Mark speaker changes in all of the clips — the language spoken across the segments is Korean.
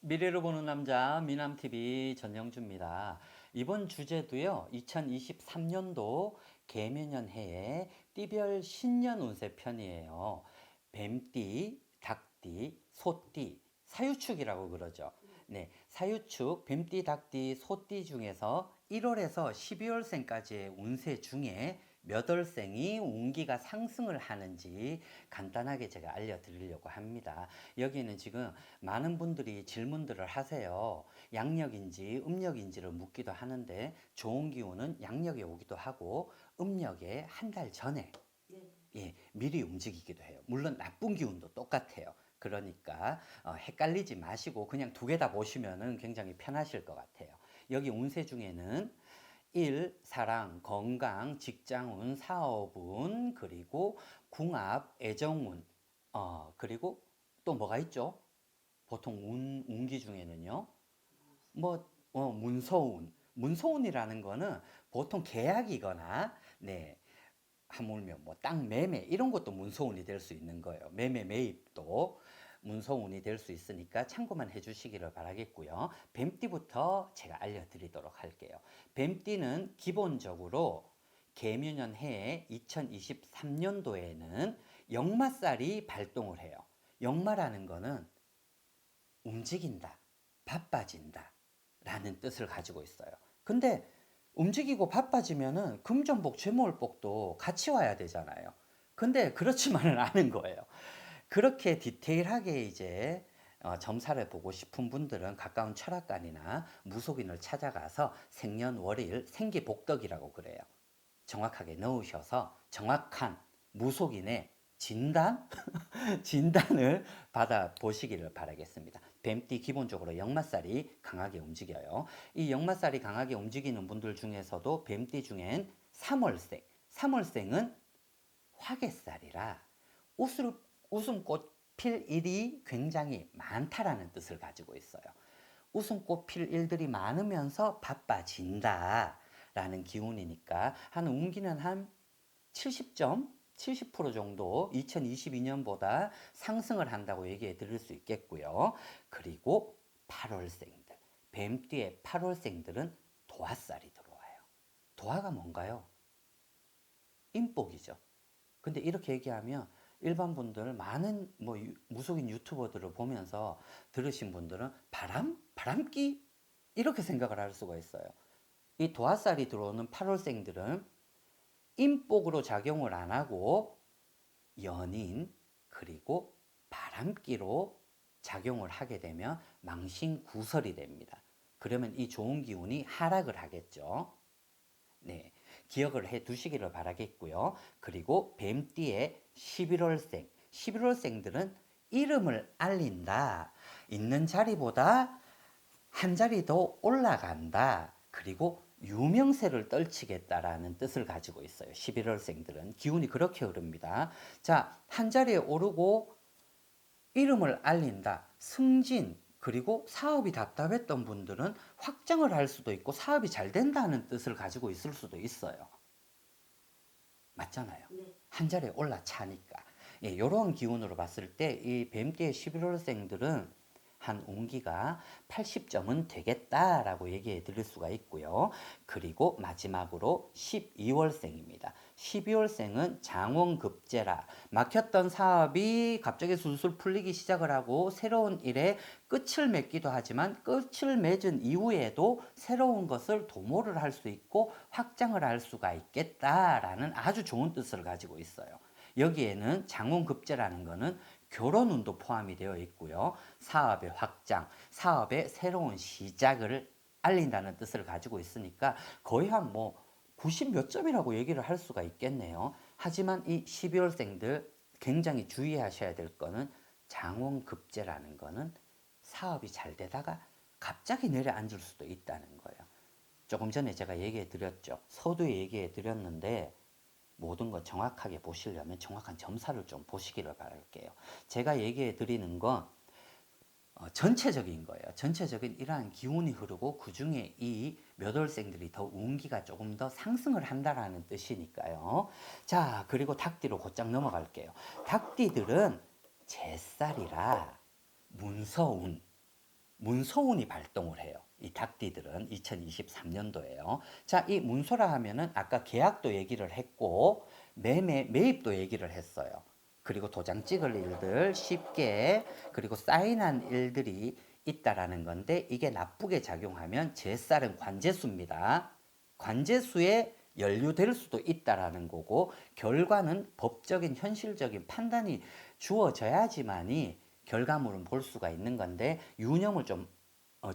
Speaker 1: 미래를 보는 남자 미남TV 전영주입니다. 이번 주제도요, 2023년도 개묘년 해의 띠별 신년 운세 편이에요. 뱀띠, 닭띠, 소띠, 사유축이라고 그러죠. 네, 사유축, 뱀띠, 닭띠, 소띠 중에서 1월에서 12월생까지의 운세 중에 몇 월생이 운기가 상승을 하는지 간단하게 제가 알려드리려고 합니다. 여기는 지금 많은 분들이 질문들을 하세요. 양력인지 음력인지를 묻기도 하는데 좋은 기운은 양력에 오기도 하고 음력에 한 달 전에 예, 미리 움직이기도 해요. 물론 나쁜 기운도 똑같아요. 그러니까 헷갈리지 마시고 그냥 두 개 다 보시면 굉장히 편하실 것 같아요. 여기 운세 중에는 일, 사랑, 건강, 직장운, 사업운, 그리고 궁합, 애정운, 그리고 또 뭐가 있죠? 보통 운기 중에는요. 문서운. 문서운이라는 거는 보통 계약이거나, 네, 하물며 뭐 땅 매매 이런 것도 문서운이 될 수 있는 거예요. 매매 매입도 문서운이 될 수 있으니까 참고만 해주시기를 바라겠고요. 뱀띠부터 제가 알려드리도록 할게요. 뱀띠는 기본적으로 개묘년 해에 2023년도에는 역마살이 발동을 해요. 역마라는 거는 움직인다, 바빠진다 라는 뜻을 가지고 있어요. 근데 움직이고 바빠지면은 금전복, 재물복도 같이 와야 되잖아요. 근데 그렇지만은 않은 거예요. 그렇게 디테일하게 이제 점사를 보고 싶은 분들은 가까운 철학관이나 무속인을 찾아가서 생년월일, 생기복덕이라고 그래요. 정확하게 넣으셔서 정확한 무속인의 진단? 진단을 받아 보시기를 바라겠습니다. 뱀띠 기본적으로 역마살이 강하게 움직여요. 이 역마살이 강하게 움직이는 분들 중에서도 뱀띠 중엔 3월생, 3월생은 화개살이라 웃음꽃 필 일이 굉장히 많다라는 뜻을 가지고 있어요. 웃음꽃 필 일들이 많으면서 바빠진다 라는 기운이니까 한 운기는 한 70점, 70% 정도 2022년보다 상승을 한다고 얘기해 드릴 수 있겠고요. 그리고 8월생들, 뱀띠의 8월생들은 도화살이 들어와요. 도화가 뭔가요? 인복이죠. 근데 이렇게 얘기하면 일반 분들 많은 뭐 무속인 유튜버들을 보면서 들으신 분들은 바람기 이렇게 생각을 할 수가 있어요. 이 도화살이 들어오는 8월생들은 인복으로 작용을 안 하고 연인 그리고 바람기로 작용을 하게 되면 망신구설이 됩니다. 그러면 이 좋은 기운이 하락을 하겠죠. 네, 기억을 해 두시기를 바라겠고요. 그리고 뱀띠의 11월생, 11월생들은 이름을 알린다. 있는 자리보다 한 자리 더 올라간다. 그리고 유명세를 떨치겠다라는 뜻을 가지고 있어요. 11월생들은 기운이 그렇게 흐릅니다. 자, 한 자리에 오르고 이름을 알린다. 승진, 그리고 사업이 답답했던 분들은 확장을 할 수도 있고 사업이 잘 된다는 뜻을 가지고 있을 수도 있어요. 맞잖아요. 네. 한 자리에 올라차니까. 예, 이런 기운으로 봤을 때 이 뱀띠의 11월생들은 한 운기가 80점은 되겠다라고 얘기해 드릴 수가 있고요. 그리고 마지막으로 12월생입니다. 12월생은 장원급제라 막혔던 사업이 갑자기 술술 풀리기 시작을 하고 새로운 일에 끝을 맺기도 하지만 끝을 맺은 이후에도 새로운 것을 도모를 할 수 있고 확장을 할 수가 있겠다라는 아주 좋은 뜻을 가지고 있어요. 여기에는 장운급제라는 것은 결혼운도 포함이 되어 있고요. 사업의 확장, 사업의 새로운 시작을 알린다는 뜻을 가지고 있으니까 거의 한 뭐 90 몇 점이라고 얘기를 할 수가 있겠네요. 하지만 이 12월생들 굉장히 주의하셔야 될 거는 장원급제라는 거는 사업이 잘 되다가 갑자기 내려앉을 수도 있다는 거예요. 조금 전에 제가 얘기해 드렸죠. 서두에 얘기해 드렸는데 모든 거 정확하게 보시려면 정확한 점사를 좀 보시기를 바랄게요. 제가 얘기해 드리는 건 전체적인 거예요. 전체적인 이러한 기운이 흐르고 그 중에 이 몇 월생들이 더 운기가 조금 더 상승을 한다라는 뜻이니까요. 자, 그리고 닭띠로 곧장 넘어갈게요. 닭띠들은 제살이라 문서운, 문서운이 발동을 해요. 이 닭띠들은 2023년도에요. 자, 이 문서라 하면은 아까 계약도 얘기를 했고 매입도 얘기를 했어요. 그리고 도장 찍을 일들 쉽게 그리고 사인한 일들이 있다라는 건데 이게 나쁘게 작용하면 제살은 관제수입니다. 관제수에 연루될 수도 있다라는 거고 결과는 법적인 현실적인 판단이 주어져야지만이 결과물은 볼 수가 있는 건데 유념을 좀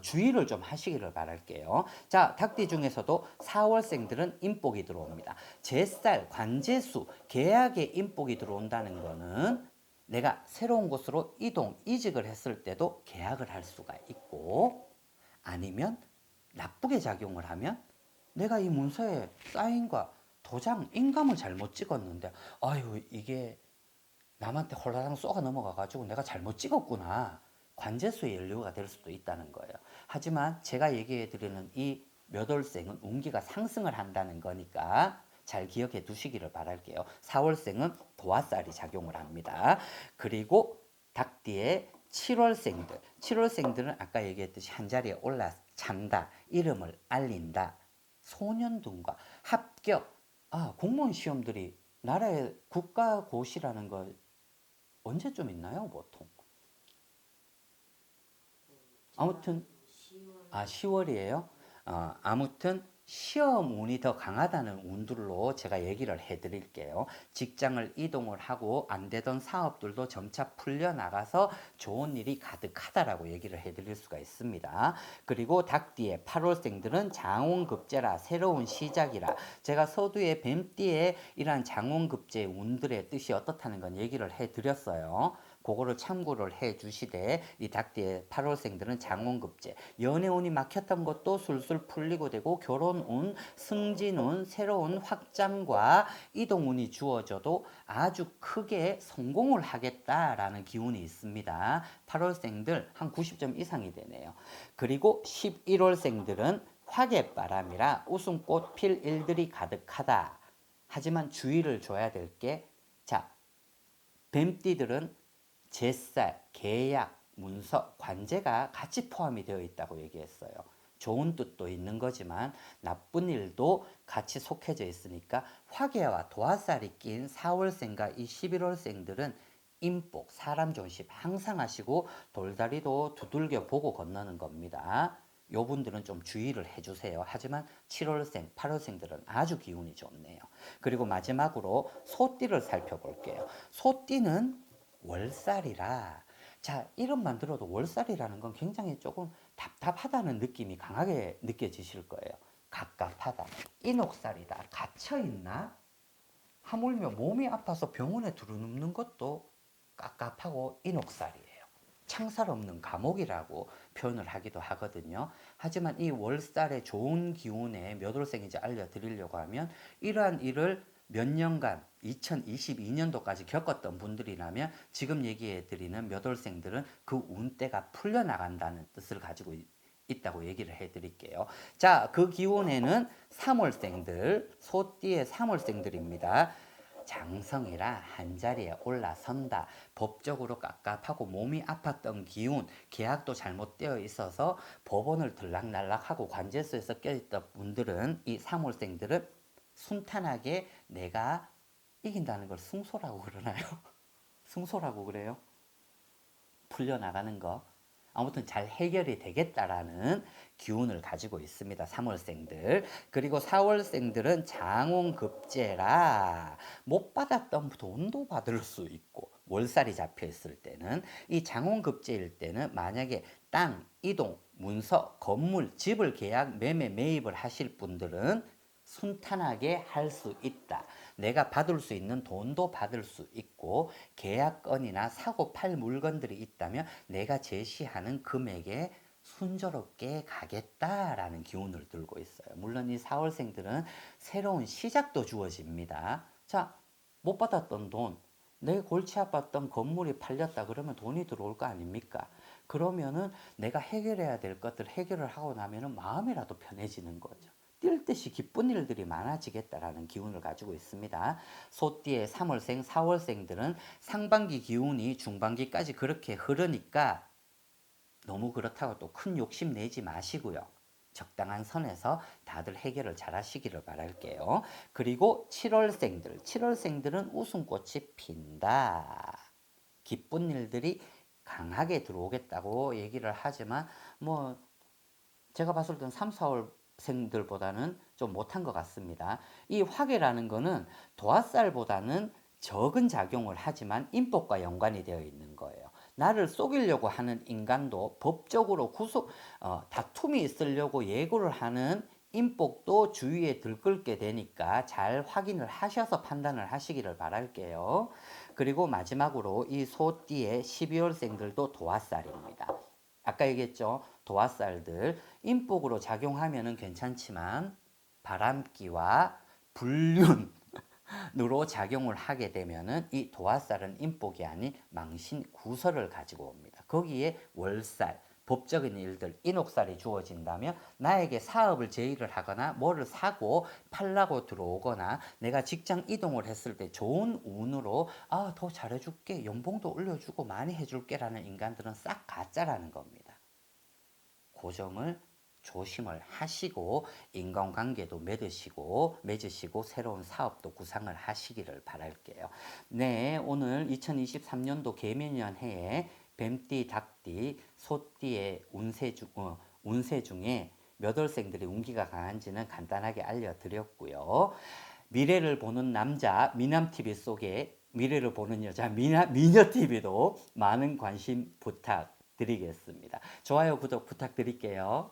Speaker 1: 주의를 좀 하시기를 바랄게요. 자, 닭띠 중에서도 4월생들은 인복이 들어옵니다. 제살, 관제수, 계약에 인복이 들어온다는 거는 내가 새로운 곳으로 이직을 했을 때도 계약을 할 수가 있고 아니면 나쁘게 작용을 하면 내가 이 문서에 사인과 도장, 인감을 잘못 찍었는데 아유 이게 남한테 홀라당 쏘가 넘어가가지고 내가 잘못 찍었구나. 관제수의 연료가 될 수도 있다는 거예요. 하지만 제가 얘기해 드리는 이 몇 월생은 운기가 상승을 한다는 거니까 잘 기억해 두시기를 바랄게요. 4월생은 도화살이 작용을 합니다. 그리고 닭띠의 7월생들. 7월생들은 아까 얘기했듯이 한자리에 올라 찬다. 이름을 알린다. 소년둥과 합격. 공무원 시험들이 나라의 국가고시라는 거 언제쯤 있나요, 보통? 아무튼 10월이에요. 아무튼 시험 운이 더 강하다는 운들로 제가 얘기를 해드릴게요. 직장을 이동을 하고 안 되던 사업들도 점차 풀려나가서 좋은 일이 가득하다라고 얘기를 해드릴 수가 있습니다. 그리고 닭띠의 8월생들은 장운급제라 새로운 시작이라 제가 서두에 뱀띠의 이러한 장운급제의 운들의 뜻이 어떻다는 건 얘기를 해드렸어요. 그거를 참고를 해 주시되 이 닭띠의 8월생들은 장운급제 연애운이 막혔던 것도 술술 풀리고 되고 결혼운, 승진운, 새로운 확장과 이동운이 주어져도 아주 크게 성공을 하겠다라는 기운이 있습니다. 8월생들 한 90점 이상이 되네요. 그리고 11월생들은 화개바람이라 웃음꽃 필 일들이 가득하다. 하지만 주의를 줘야 될 게 자, 뱀띠들은 제살, 계약, 문서, 관제가 같이 포함이 되어 있다고 얘기했어요. 좋은 뜻도 있는 거지만 나쁜 일도 같이 속해져 있으니까 화개와 도화살이 낀 4월생과 이 11월생들은 인복, 사람 존심 항상 하시고 돌다리도 두들겨 보고 건너는 겁니다. 요 분들은 좀 주의를 해주세요. 하지만 7월생, 8월생들은 아주 기운이 좋네요. 그리고 마지막으로 소띠를 살펴볼게요. 소띠는 월살이라 자 이름만 들어도 월살이라는 건 굉장히 조금 답답하다는 느낌이 강하게 느껴지실 거예요. 갑갑하다. 인옥살이다. 갇혀있나? 하물며 몸이 아파서 병원에 들어눕는 것도 깝깝하고 인옥살이에요. 창살 없는 감옥이라고 표현을 하기도 하거든요. 하지만 이 월살의 좋은 기운에 몇 월생인지 알려드리려고 하면 이러한 일을 몇 년간 2022년도까지 겪었던 분들이라면 지금 얘기해드리는 몇 월생들은 그 운대가 풀려나간다는 뜻을 가지고 있다고 얘기를 해드릴게요. 자, 그 기운에는 3월생들, 소띠의 3월생들입니다. 장성이라 한자리에 올라선다. 법적으로 깝깝하고 몸이 아팠던 기운, 계약도 잘못되어 있어서 법원을 들락날락하고 관제소에서 껴있던 분들은 이 3월생들은 순탄하게 내가 이긴다는 걸 승소라고 그러나요? 승소라고 그래요? 풀려나가는 거. 아무튼 잘 해결이 되겠다라는 기운을 가지고 있습니다. 3월생들. 그리고 4월생들은 장운급제라 못 받았던 돈도 받을 수 있고 월살이 잡혀 있을 때는 이 장운급제일 때는 만약에 땅, 이동, 문서, 건물, 집을 계약, 매매, 매입을 하실 분들은 순탄하게 할 수 있다. 내가 받을 수 있는 돈도 받을 수 있고 계약건이나 사고 팔 물건들이 있다면 내가 제시하는 금액에 순조롭게 가겠다라는 기운을 들고 있어요. 물론 이 4월생들은 새로운 시작도 주어집니다. 자, 못 받았던 돈, 내 골치 아팠던 건물이 팔렸다 그러면 돈이 들어올 거 아닙니까? 그러면은 내가 해결해야 될 것들 해결을 하고 나면은 마음이라도 편해지는 거죠. 뛸 듯이 기쁜 일들이 많아지겠다라는 기운을 가지고 있습니다. 소띠의 3월생, 4월생들은 상반기 기운이 중반기까지 그렇게 흐르니까 너무 그렇다고 또 큰 욕심 내지 마시고요. 적당한 선에서 다들 해결을 잘 하시기를 바랄게요. 그리고 7월생들은 웃음꽃이 핀다. 기쁜 일들이 강하게 들어오겠다고 얘기를 하지만 뭐 제가 봤을 때는 3, 4월 생들보다는 좀 못한 것 같습니다. 이 화계라는 거는 도화살보다는 적은 작용을 하지만 인복과 연관이 되어 있는 거예요. 나를 속이려고 하는 인간도 법적으로 다툼이 있으려고 예고를 하는 인복도 주위에 들끓게 되니까 잘 확인을 하셔서 판단을 하시기를 바랄게요. 그리고 마지막으로 이 소띠의 12월생들도 도화살입니다. 아까 얘기했죠. 도화살들 인복으로 작용하면은 괜찮지만 바람기와 불륜 으로 작용을 하게 되면은 이 도화살은 인복이 아닌 망신 구설을 가지고 옵니다. 거기에 월살, 법적인 일들, 인옥살이 주어진다면 나에게 사업을 제의를 하거나 뭐를 사고 팔라고 들어오거나 내가 직장 이동을 했을 때 좋은 운으로 더 잘해줄게, 연봉도 올려주고 많이 해줄게라는 인간들은 싹 가짜라는 겁니다. 고정을 조심을 하시고 인간관계도 맺으시고 새로운 사업도 구상을 하시기를 바랄게요. 네, 오늘 2023년도 개면년 해에 뱀띠, 닭띠, 소띠의 운세 중에 몇 월생들이 운기가 강한지는 간단하게 알려드렸고요. 미래를 보는 남자 미남TV 속에 미래를 보는 여자 미녀TV도 많은 관심 부탁드리겠습니다. 좋아요, 구독 부탁드릴게요.